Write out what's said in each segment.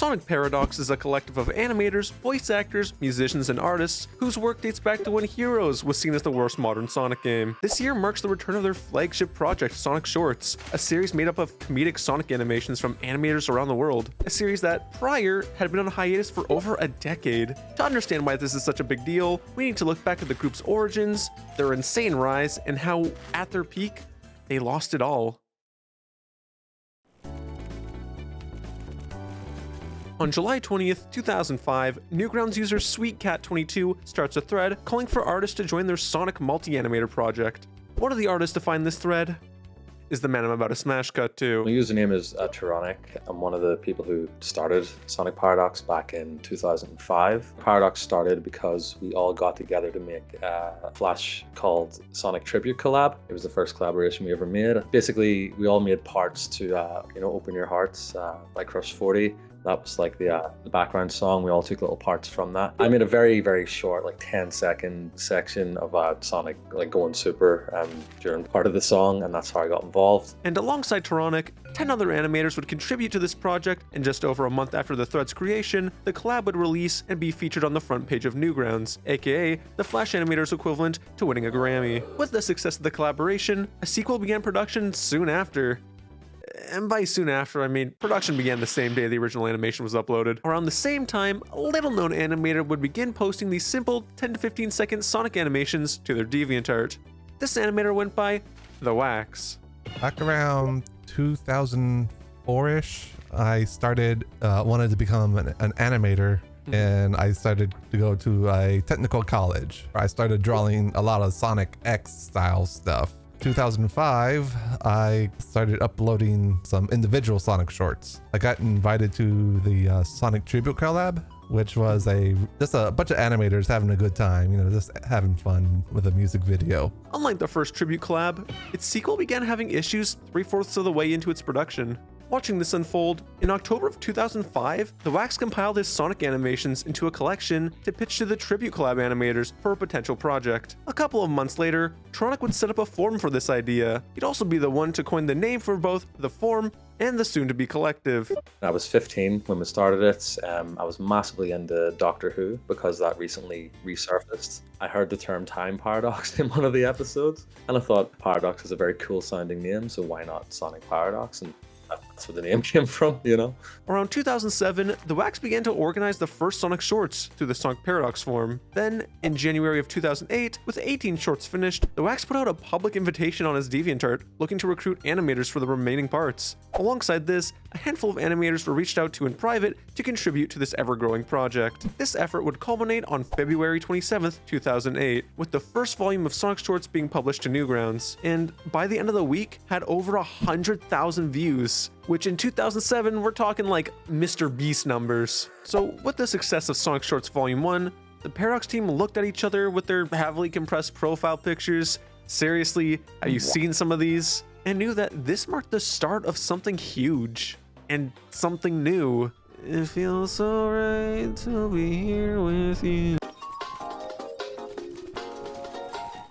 Sonic Paradox is a collective of animators, voice actors, musicians, and artists whose work dates back to when Heroes was seen as the worst modern Sonic game. This year marks the return of their flagship project, Sonic Shorts, a series made up of comedic Sonic animations from animators around the world, a series that prior had been on hiatus for over a decade. To understand why this is such a big deal, we need to look back at the group's origins, their insane rise, and how, at their peak, they lost it all. On July 20th, 2005, Newgrounds user SweetCat22 starts a thread calling for artists to join their Sonic multi-animator project. One of the artists to find this thread is the man I'm about to smash cut to. My username is TheWax. I'm one of the people who started Sonic Paradox back in 2005. Paradox started because we all got together to make a flash called Sonic Tribute Collab. It was the first collaboration we ever made. Basically, we all made parts to, Open Your Hearts by Crush 40. That was like the background song. We all took little parts from that. I made a very, very short, like 10-second section of Sonic like going super during part of the song, and that's how I got involved. And alongside TheWax, 10 other animators would contribute to this project, and just over a month after the thread's creation, the collab would release and be featured on the front page of Newgrounds, aka the Flash animators' equivalent to winning a Grammy. With the success of the collaboration, a sequel began production soon after. And by soon after, I mean production began the same day the original animation was uploaded. Around the same time, a little-known animator would begin posting these simple 10 to 15 second Sonic animations to their DeviantArt. This animator went by TheWax. Back around 2004-ish, I started, wanted to become an animator, and I started to go to a technical college. I started drawing a lot of Sonic X style stuff. 2005, I started uploading some individual Sonic shorts. I got invited to the Sonic Tribute Collab, which was just a bunch of animators having a good time, just having fun with a music video. Unlike the first Tribute collab, its sequel began having issues 3/4 of the way into its production. Watching this unfold, in October of 2005, TheWax compiled his Sonic animations into a collection to pitch to the Tribute Collab animators for a potential project. A couple of months later, Ther0nik would set up a forum for this idea. He'd also be the one to coin the name for both the forum and the soon-to-be collective. I was 15 when we started it. I was massively into Doctor Who because that recently resurfaced. I heard the term Time Paradox in one of the episodes, and I thought Paradox is a very cool sounding name, so why not Sonic Paradox? And that's where the name came from, Around 2007, TheWax began to organize the first Sonic shorts through the Sonic Paradox forum. Then, in January of 2008, with 18 shorts finished, TheWax put out a public invitation on his DeviantArt, looking to recruit animators for the remaining parts. Alongside this, a handful of animators were reached out to in private to contribute to this ever-growing project. This effort would culminate on February 27th, 2008, with the first volume of Sonic shorts being published to Newgrounds, and by the end of the week, had over 100,000 views. Which in 2007, we're talking like Mr. Beast numbers. So with the success of Sonic Shorts Volume 1, the Paradox team looked at each other with their heavily compressed profile pictures. Seriously, have you seen some of these? And knew that this marked the start of something huge and something new. It feels so right to be here with you.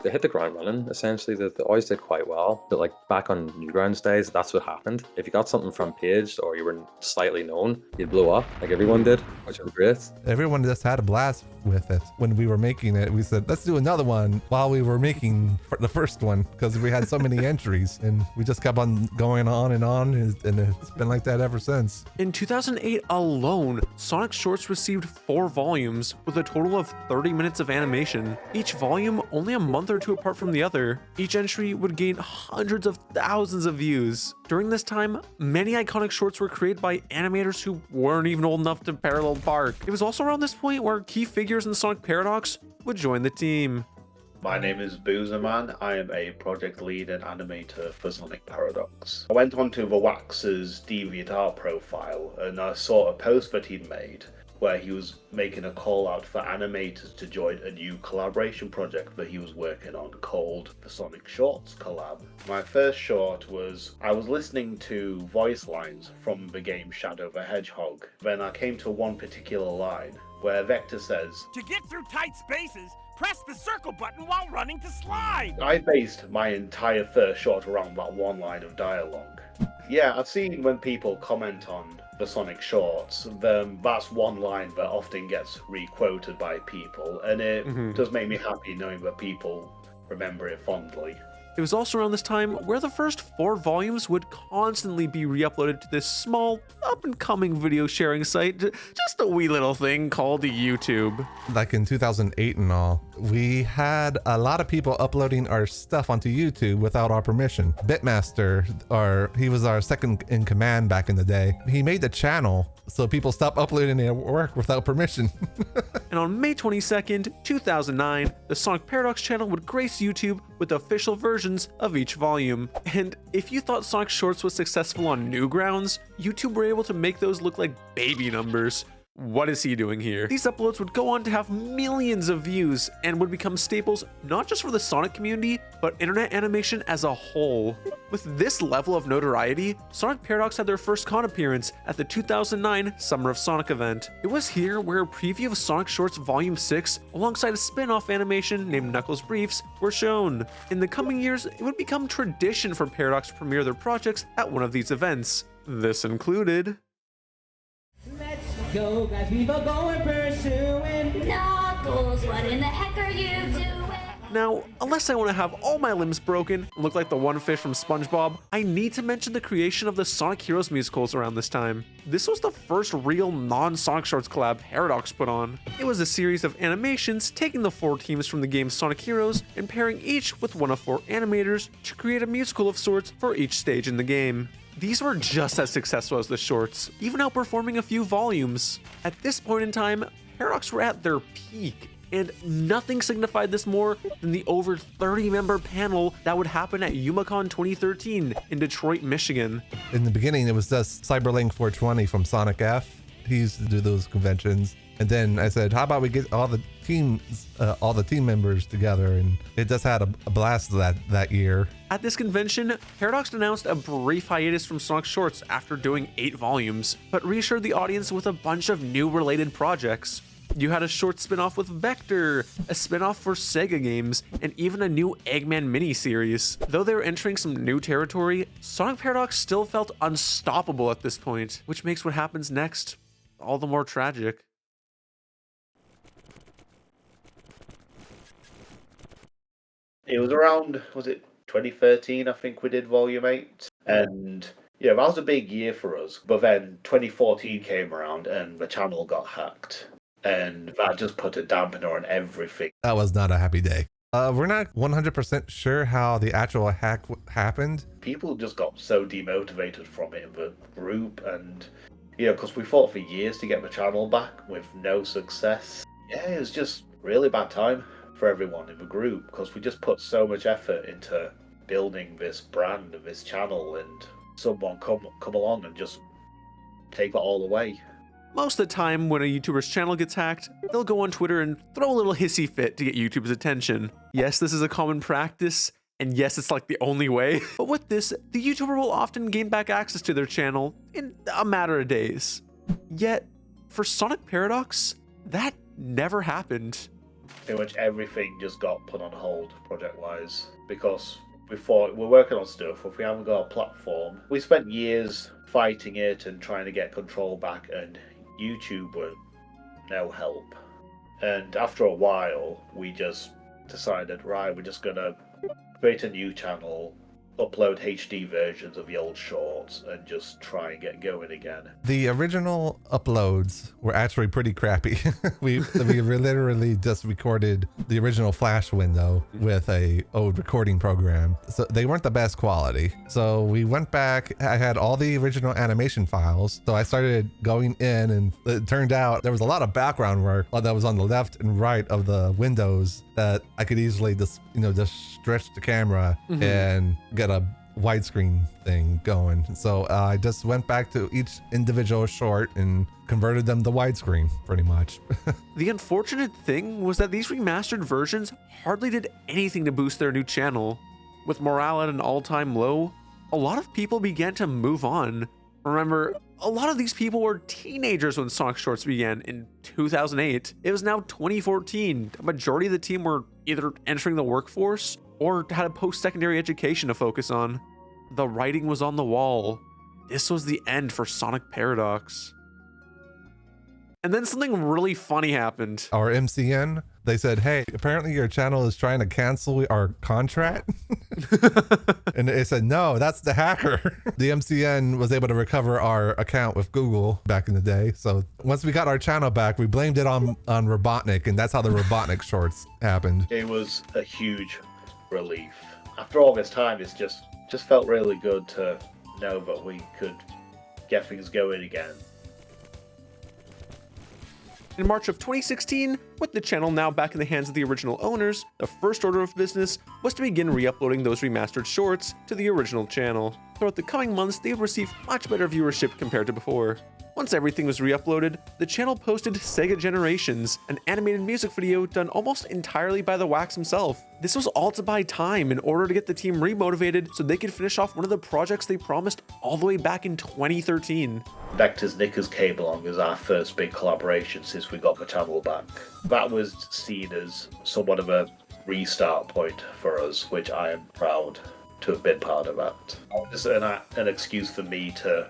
They hit the ground running, essentially. They always did quite well. But like back on Newgrounds days, that's what happened. If you got something front paged or you were slightly known, you'd blow up, like everyone did, which was great. Everyone just had a blast with it. When we were making it, we said, let's do another one while we were making the first one, because we had so many entries, and we just kept on going on, and it's been like that ever since. In 2008 alone, Sonic Shorts received 4 volumes with a total of 30 minutes of animation. Each volume only a month or two apart from the other. Each entry would gain hundreds of thousands of views. During this time, many iconic shorts were created by animators who weren't even old enough to parallel park. It was also around this point where key figures in Sonic Paradox would join the team. My name is Boozerman. I am a project lead and animator for Sonic Paradox. I went onto TheWax's DeviantArt profile and I saw a post that he'd made where he was making a call out for animators to join a new collaboration project that he was working on called the Sonic Shorts Collab. My first short was, I was listening to voice lines from the game Shadow the Hedgehog. Then I came to one particular line where Vector says, "To get through tight spaces, press the circle button while running to slide." I based my entire first short around that one line of dialogue. Yeah, I've seen when people comment on the Sonic shorts, that's one line that often gets re-quoted by people, and it does make me happy knowing that people remember it fondly. It was also around this time where the first 4 volumes would constantly be re-uploaded to this small, up-and-coming video sharing site, just a wee little thing called YouTube. Like in 2008 and all, we had a lot of people uploading our stuff onto YouTube without our permission. Bitmaster, he was our second in command back in the day. He made the channel so people stopped uploading their work without permission. And on May 22nd, 2009, the Sonic Paradox channel would grace YouTube with official versions of each volume. And if you thought Sonic Shorts was successful on Newgrounds, YouTube were able to make those look like baby numbers. What is he doing here? These uploads would go on to have millions of views and would become staples not just for the Sonic community, but internet animation as a whole. With this level of notoriety, Sonic Paradox had their first con appearance at the 2009 Summer of Sonic event. It was here where a preview of Sonic Shorts Volume 6 alongside a spin-off animation named Knuckles Briefs were shown. In the coming years, it would become tradition for Paradox to premiere their projects at one of these events. This included... Go, guys, we will go and pursuing. Knuckles, what in the heck are you doing? Now, unless I want to have all my limbs broken and look like the one fish from SpongeBob, I need to mention the creation of the Sonic Heroes musicals around this time. This was the first real non-Sonic Shorts collab Paradox put on. It was a series of animations taking the 4 teams from the game Sonic Heroes and pairing each with one of 4 animators to create a musical of sorts for each stage in the game. These were just as successful as the shorts, even outperforming a few volumes. At this point in time, Paradox were at their peak, and nothing signified this more than the over 30-member panel that would happen at YumaCon 2013 in Detroit, Michigan. In the beginning, it was just Cyberlink 420 from Sonic F. He used to do those conventions. And then I said, how about we get all the team members together? And it just had a blast that year. At this convention, Paradox announced a brief hiatus from Sonic Shorts after doing 8 volumes, but reassured the audience with a bunch of new related projects. You had a short spin-off with Vector, a spin-off for Sega games, and even a new Eggman mini-series. Though they were entering some new territory, Sonic Paradox still felt unstoppable at this point, which makes what happens next all the more tragic. It was around, was it 2013, I think we did Volume 8. And, yeah, that was a big year for us. But then 2014 came around and the channel got hacked. And that just put a dampener on everything. That was not a happy day. We're not 100% sure how the actual hack happened. People just got so demotivated from it in the group. And, you know, because we fought for years to get the channel back with no success. Yeah, it was just really bad time for everyone in the group because we just put so much effort into building this brand of this channel, and someone come along and just take it all away. Most of the time when a YouTuber's channel gets hacked, they'll go on Twitter and throw a little hissy fit to get YouTube's attention. Yes, this is a common practice, and yes, it's like the only way. But with this, the YouTuber will often gain back access to their channel in a matter of days. Yet, for Sonic Paradox, that never happened. Pretty much everything just got put on hold project-wise because we thought we're working on stuff. If we haven't got a platform, we spent years fighting it and trying to get control back, and YouTube were no help. And after a while, we just decided, right, we're just gonna create a new channel, upload HD versions of the old shorts, and just try and get going again. The original uploads were actually pretty crappy. we literally just recorded the original Flash window with a old recording program, so they weren't the best quality. So we went back. I had all the original animation files, so I started going in, and it turned out there was a lot of background work that was on the left and right of the windows that I could easily just stretch the camera and get a widescreen thing going. So I just went back to each individual short and converted them to widescreen pretty much. The unfortunate thing was that these remastered versions hardly did anything to boost their new channel. With morale at an all-time low, a lot of people began to move on. Remember, a lot of these people were teenagers when Sonic Shorts began in 2008. It was now 2014. A majority of the team were either entering the workforce or had a post-secondary education to focus on. The writing was on the wall. this was the end for Sonic Paradox. And then something really funny happened. Our MCN, they said, hey, apparently your channel is trying to cancel our contract. And they said, no, that's the hacker. The MCN was able to recover our account with Google back in the day. So once we got our channel back, we blamed it on Robotnik, and that's how the Robotnik shorts happened. It was a huge relief. After all this time, it's just felt really good to know that we could get things going again. In March of 2016, with the channel now back in the hands of the original owners, the first order of business was to begin re-uploading those remastered shorts to the original channel. Throughout the coming months, they would receive much better viewership compared to before. Once everything was re-uploaded, the channel posted Sega Generations, an animated music video done almost entirely by TheWax himself. This was all to buy time in order to get the team remotivated so they could finish off one of the projects they promised all the way back in 2013. Vector's Knickers came along as our first big collaboration since we got the channel back. That was seen as somewhat of a restart point for us, which I am proud to have been part of that. It's an excuse for me to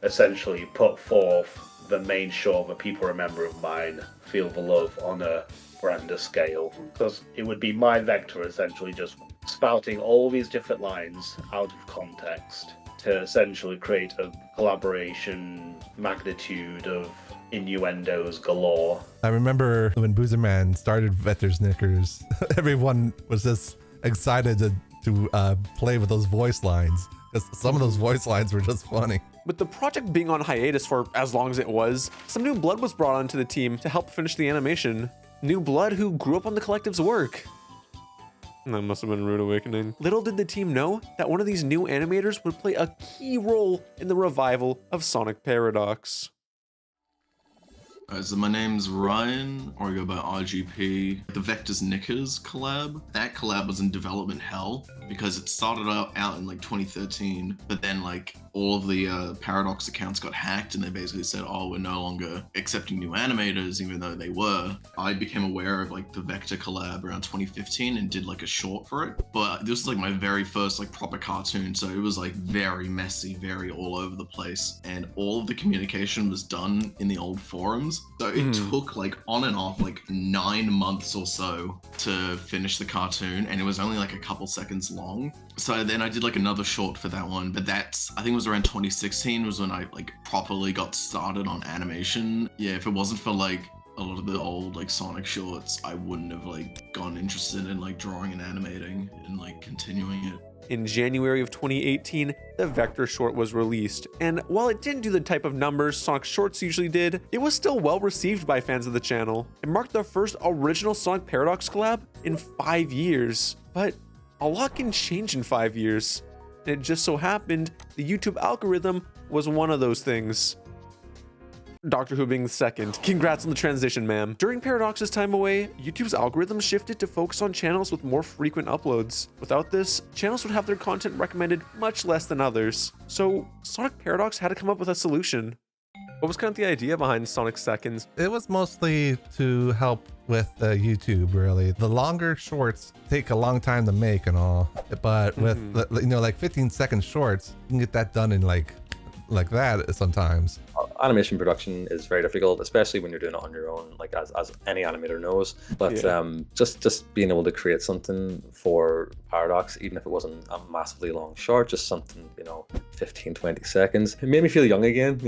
essentially put forth the main show that people remember of mine, Feel the Love, on a grander scale. Because it would be my Vector essentially just spouting all these different lines out of context to essentially create a collaboration magnitude of innuendos galore. I remember when Boozerman started Vector's Knickers, everyone was just excited to play with those voice lines, because some of those voice lines were just funny. With the project being on hiatus for as long as it was, some new blood was brought onto the team to help finish the animation. New blood who grew up on the collective's work. That must have been a rude awakening. Little did the team know that one of these new animators would play a key role in the revival of Sonic Paradox. So my name's Ryan, or I go by RGP. The Vector's Knickers collab. That collab was in development hell because it started out in like 2013, but then like all of the Paradox accounts got hacked and they basically said, oh, we're no longer accepting new animators, even though they were. I became aware of like the Vector collab around 2015 and did like a short for it. But this was like my very first like proper cartoon, so it was like very messy, very all over the place. And all of the communication was done in the old forums. So it took like on and off like 9 months or so to finish the cartoon, and it was only like a couple seconds long. So then I did like another short for that one, but that's, I think it was around 2016 was when I like properly got started on animation. Yeah, if it wasn't for like a lot of the old like Sonic shorts, I wouldn't have like gotten interested in like drawing and animating and like continuing it. In January of 2018, the Vector short was released, and while it didn't do the type of numbers Sonic shorts usually did, it was still well received by fans of the channel. It marked the first original Sonic Paradox collab in 5 years, but a lot can change in 5 years, and it just so happened the YouTube algorithm was one of those things. Doctor Who being the second. Congrats on the transition, ma'am. During Paradox's time away, YouTube's algorithm shifted to focus on channels with more frequent uploads. Without this, channels would have their content recommended much less than others. So Sonic Paradox had to come up with a solution. What was kind of the idea behind Sonic Seconds? It was mostly to help with YouTube, really. The longer shorts take a long time to make and all, but with like 15-second shorts, you can get that done in like that sometimes. Animation production is very difficult, especially when you're doing it on your own, like as any animator knows. But just being able to create something for Paradox, even if it wasn't a massively long short, just something, 15-20 seconds, it made me feel young again,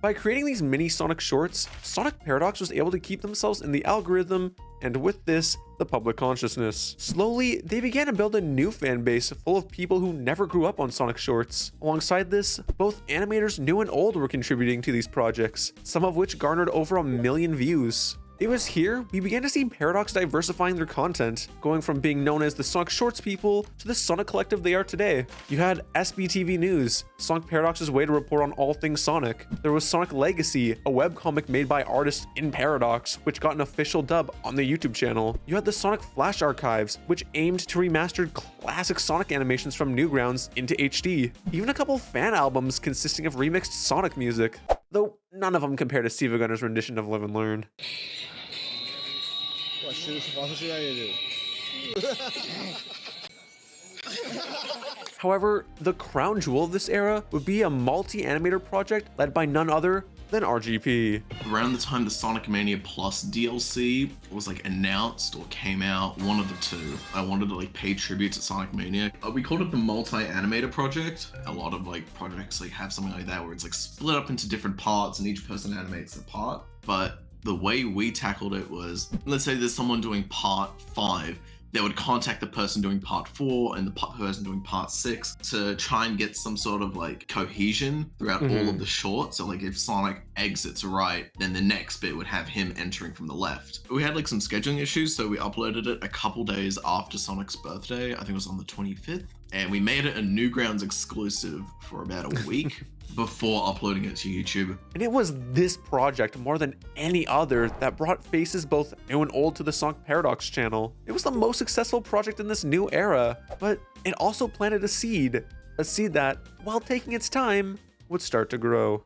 By creating these mini Sonic shorts, Sonic Paradox was able to keep themselves in the algorithm, and with this, the public consciousness. Slowly, they began to build a new fan base full of people who never grew up on Sonic shorts. Alongside this, both animators new and old were contributing to these projects, some of which garnered over 1 million views. It was here we began to see Paradox diversifying their content, going from being known as the Sonic Shorts people to the Sonic Collective they are today. You had SBTV News, Sonic Paradox's way to report on all things Sonic. There was Sonic Legacy, a webcomic made by artists in Paradox, which got an official dub on the YouTube channel. You had the Sonic Flash Archives, which aimed to remaster classic Sonic animations from Newgrounds into HD. Even a couple fan albums consisting of remixed Sonic music, though none of them compare to Steve Gunner's rendition of Live and Learn. However, the crown jewel of this era would be a multi-animator project led by none other than RGP. Around the time the Sonic Mania Plus DLC was like announced or came out, one of the two, I wanted to like pay tribute to Sonic Mania. We called it the multi-animator project. A lot of like projects like have something like that where it's like split up into different parts and each person animates the part. But the way we tackled it was, let's say there's someone doing part 5, they would contact the person doing part 4 and the person doing part 6 to try and get some sort of like cohesion throughout all of the shorts. So like if Sonic exits right, then the next bit would have him entering from the left. We had like some scheduling issues, so we uploaded it a couple days after Sonic's birthday. I think it was on the 25th. And we made it a Newgrounds exclusive for about a week before uploading it to YouTube. And it was this project more than any other that brought faces both new and old to the Sonic Paradox channel. It was the most successful project in this new era, but it also planted a seed that, while taking its time, would start to grow.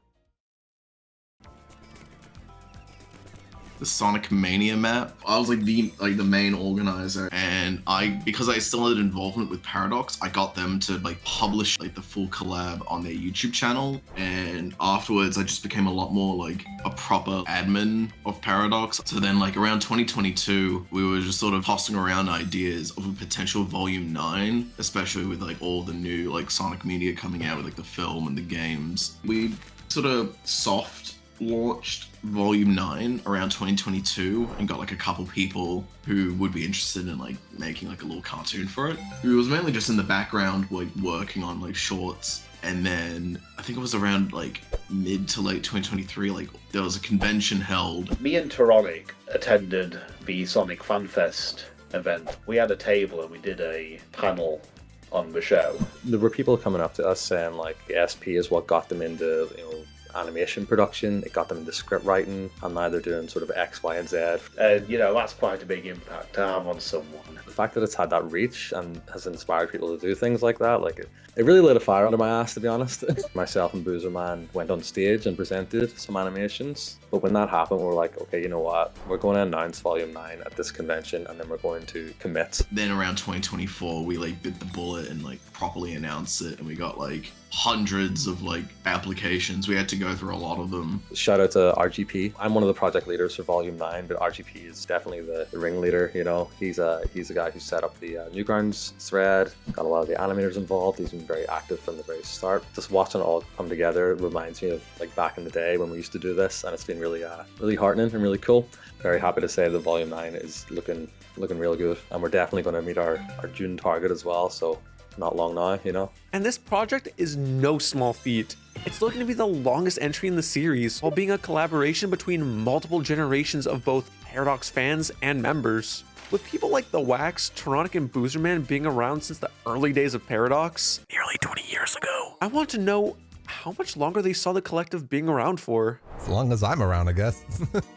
The Sonic Mania map. I was like the main organizer, and because I still had involvement with Paradox, I got them to like publish like the full collab on their YouTube channel. And afterwards I just became a lot more like a proper admin of Paradox. So then like around 2022 we were just sort of tossing around ideas of a potential volume 9, especially with like all the new like Sonic media coming out with like the film and the games. We sort of soft launched volume 9 around 2022 and got like a couple people who would be interested in like making like a little cartoon for it. It was mainly just in the background like working on like shorts, and then I think it was around like mid to late 2023 like there was a convention held. Me and TheRonik attended the Sonic Fan Fest event. We had a table and we did a panel on the show. There were people coming up to us saying like SP is what got them into, animation production, it got them into script writing, and now they're doing sort of X, Y, and Z. And that's quite a big impact to have on someone. The fact that it's had that reach and has inspired people to do things like that, like it really lit a fire under my ass, to be honest. Myself and Boozerman went on stage and presented some animations, but when that happened, we were like, okay, you know what? We're going to announce Volume 9 at this convention, and then we're going to commit. Then around 2024, we like bit the bullet and like properly announced it, and we got like hundreds of like applications. We had to go through a lot of them. Shout out to RGP. I'm one of the project leaders for Volume 9, but RGP is definitely the ringleader. He's the guy who set up the Newgrounds thread, got a lot of the animators involved. He's been very active from the very start. Just watching it all come together reminds me of like back in the day when we used to do this, and it's been really heartening and really cool. Very happy to say that Volume 9 is looking real good, and we're definitely going to meet our June target as well, so not long now. And this project is no small feat. It's looking to be the longest entry in the series, while being a collaboration between multiple generations of both Paradox fans and members. With people like TheWax, Ther0nik, and Boozerman being around since the early days of Paradox, nearly 20 years ago, I want to know how much longer they saw the collective being around for. As long as I'm around, I guess.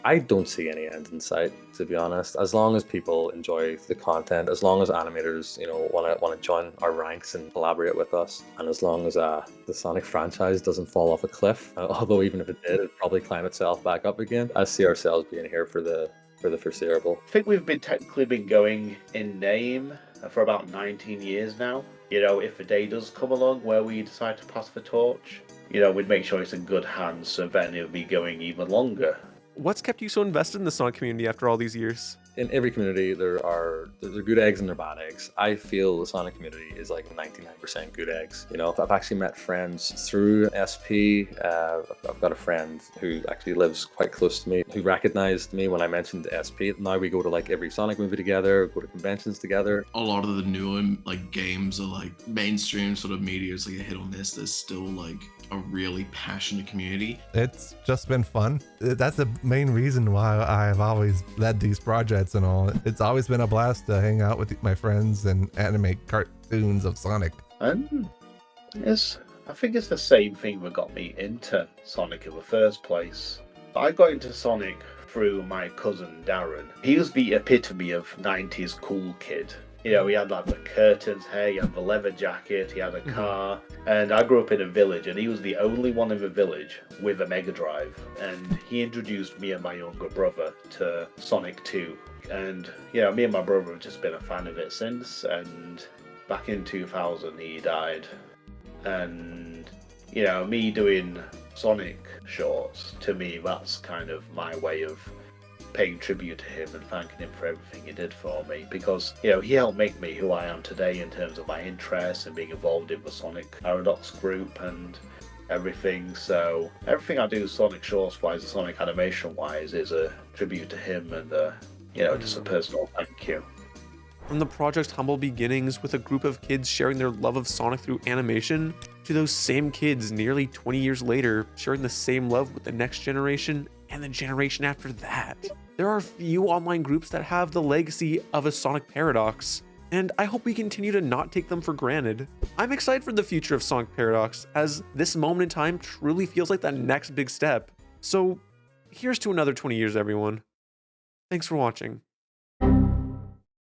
I don't see any end in sight, to be honest. As long as people enjoy the content, as long as animators, want to join our ranks and collaborate with us, and as long as the Sonic franchise doesn't fall off a cliff, although even if it did, it'd probably climb itself back up again. I see ourselves being here for the foreseeable. I think we've technically been going in name for about 19 years now. If a day does come along where we decide to pass the torch, we'd make sure it's in good hands, so then it'll be going even longer. What's kept you so invested in the Sonic community after all these years? In every community, there are good eggs and there are bad eggs. I feel the Sonic community is like 99% good eggs. I've actually met friends through SP. I've got a friend who actually lives quite close to me who recognized me when I mentioned SP. Now we go to like every Sonic movie together, go to conventions together. A lot of the newer like games are like mainstream sort of media. It's like a hit or miss. There's still like a really passionate community. It's just been fun. That's the main reason why I've always led these projects and all. It's always been a blast to hang out with my friends and animate cartoons of Sonic. And yes, I think it's the same thing that got me into Sonic in the first place. I got into Sonic through my cousin Darren. He was the epitome of 90s cool kid. He had like the curtains hair, he had the leather jacket, he had a car. And I grew up in a village, and he was the only one in the village with a Mega Drive. And he introduced me and my younger brother to Sonic 2. And, me and my brother have just been a fan of it since. And back in 2000 he died, and you know, me doing Sonic shorts, to me that's kind of my way of paying tribute to him and thanking him for everything he did for me, because you know, he helped make me who I am today in terms of my interests and being involved in the Sonic Paradox group and everything. So everything I do Sonic shorts wise and Sonic animation wise is a tribute to him, and you know, just a personal thank you. From the project's humble beginnings with a group of kids sharing their love of Sonic through animation, to those same kids nearly 20 years later sharing the same love with the next generation and the generation after that. There are few online groups that have the legacy of a Sonic Paradox, and I hope we continue to not take them for granted. I'm excited for the future of Sonic Paradox, as this moment in time truly feels like that next big step. So here's to another 20 years, everyone. Thanks for watching.